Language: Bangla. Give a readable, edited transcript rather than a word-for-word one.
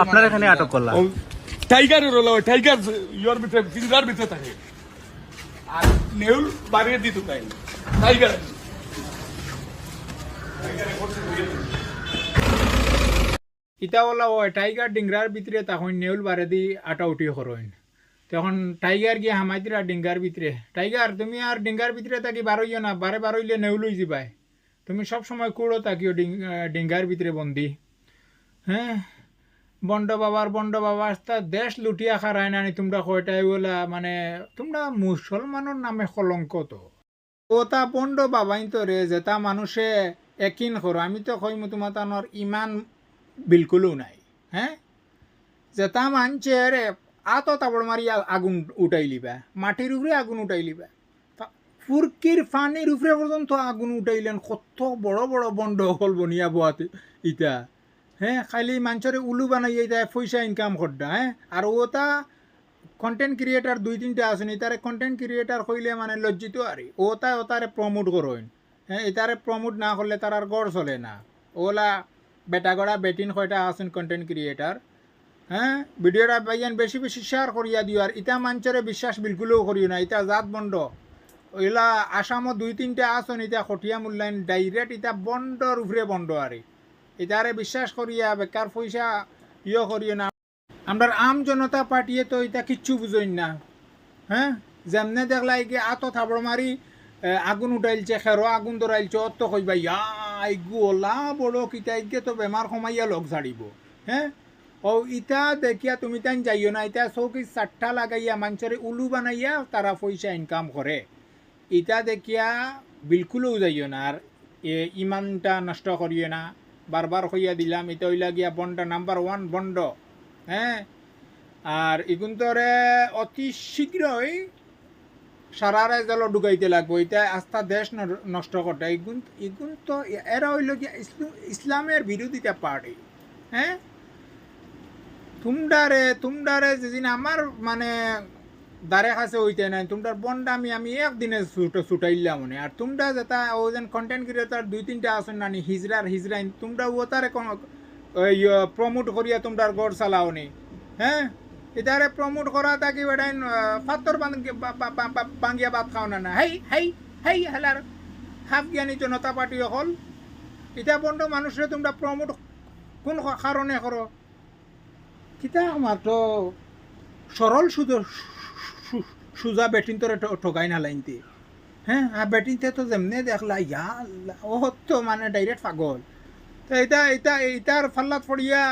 আপনার এখানে আটক করলাম টাইগারের হলো টাইগার ইয়োর ভিতরে পিঞ্জার ভিতরে থাকে আর নেউল বাড়িয়ে দিত তাই টাইগার ইটা বলা ওই টাইগার ডিংরার ভিতরে তখন নেউল বারে দি আটা উঠি হরইন তখন টাইগার গিয়ে হামাই দিরা ডিঙ্গার ভিতরে টাইগার তুমি আর ডিঙ্গার ভিতরে থাকি বারইও না বারে বারইলে নেউল হয়ে যাবাই তুমি সব সময় কুড়ো থাকিও ডিঙ্গার ভিতরে বন্দি হ্যাঁ বন্ড বাবা আস্তা দেশ লুটিয়া খারায় নানি তোমরা কয়টাই বলা মানে তোমরা মুসলমানের নামে কলঙ্ক তো ও তা বন্ড বাবাই তো রে যে তা মানুষে একিন করো আমি তো কইমু তোমার তানোর ইমান বিলকুলও নাই হ্যাঁ যে তা মানছে রে আতো তাবড় মারি আগুন উঠাই লিবা মাটির উপরে আগুন উঠাই লিবা ফুরকির ফানির উপরে পর্যন্ত আগুন উঠাইলেন কত বড় বড় বন্ড হল বনিয়া বোয়াতে ইটা হ্যাঁ খালি মানুষরে উলু বানাইয়ে দেয় পয়সা ইনকাম করডা হ্যাঁ আর ওটা কন্টেন্ট ক্রিয়েটার 2-3টা আসেনি তারে কন্টেন্ট ক্রিয়েটার কইলে মানে লজ্জিত আর ওতারে প্রমোট করইন হ্যাঁ এটারে প্রমোট না করলে তার আর গড় চলে না ওলা বেটাগড়া বেটিন কয়টা আছেন কন্টেন্ট ক্রিয়েটার হ্যাঁ ভিডিওটা পাইয়ান বেশি বেশি শেয়ার করিয়া দিও আর ইটা মানুষরে বিশ্বাস বিলকুলও করিও না ইটা জাত বন্ড ওইলা আসামত 2-3টা আসন ইটা খটিয়া মূল্যায়ন ডাইরেক্ট ইটা বন্ডর উপরে বন্ড আরে এটারে বিশ্বাস করিয়া বেকার পয়সা করিও না আমরা আম জনতা পার্টিয়ে তো এটা কিচ্ছু বুঝইন না হ্যাঁ যেমনে দেখলাই গিয়ে আতো থাবড় মারি আগুন উঠাইলছে খেরো আগুন ধরাইলছে অত কইবা ইগু ওলা বড় কিতা ইগে তো বেমার কমাইয়া লগ ছাড়িব হ্যাঁ ও ইটা দেখিয়া তুমি তাই যাইও না এটা চৌকি চারটা লাগাইয়া মানুষের উলু বানাইয়া তারা পয়সা ইনকাম করে ইটা দেখিয়া বিলকুলও যাইও না আর ইমানটা নষ্ট করিও না বারবার হইয়া দিলাম এটা হইলা গিয়া বন্ড নাম্বার 1 বন্ড হ্যাঁ আর ইগুন্তরে অতি শীঘ্রই সারারে জল ঢুকাইতে লাগবো এটা আস্থা দেশ নষ্ট করতে ইগুন তো এরা হইল গিয়া ইসলামের বিরোধিতা পার্টি হ্যাঁ তোমরারে যেদিন আমার মানে দারে কাছে হইতে নাই তোমরা বন্ড আমি একদিনে ছুটাইলাম মনে আর তোমরা যেটা ও যেন কন্টেন্ট ক্রিয়েটার 2-3টা আসেন নানি হিজরাইন তোমরা ওতারে প্রমোট করিয়া তোমরা গড় চালাও নি হ্যাঁ এটারে প্রমোট করা থাকি বেটাইন পাত্তর বাঙ্গিয়া ভাত খাও না হেই হেই হেই হেলার হাফ জ্ঞানী জনতা পার্টি হল এটা বন্ড মানুষরে তোমরা প্রমোট কোন কারণে করো কিতা মাত্র সরল সুজা বেটিন তোরে ঠকাই না লাইনতে হ্যাঁ আর বেটিনতে তো যেমনে দেখলা ও তো মানে ডাইরেক্ট পাগল তো এটার ফাল্লাত পড়িয়া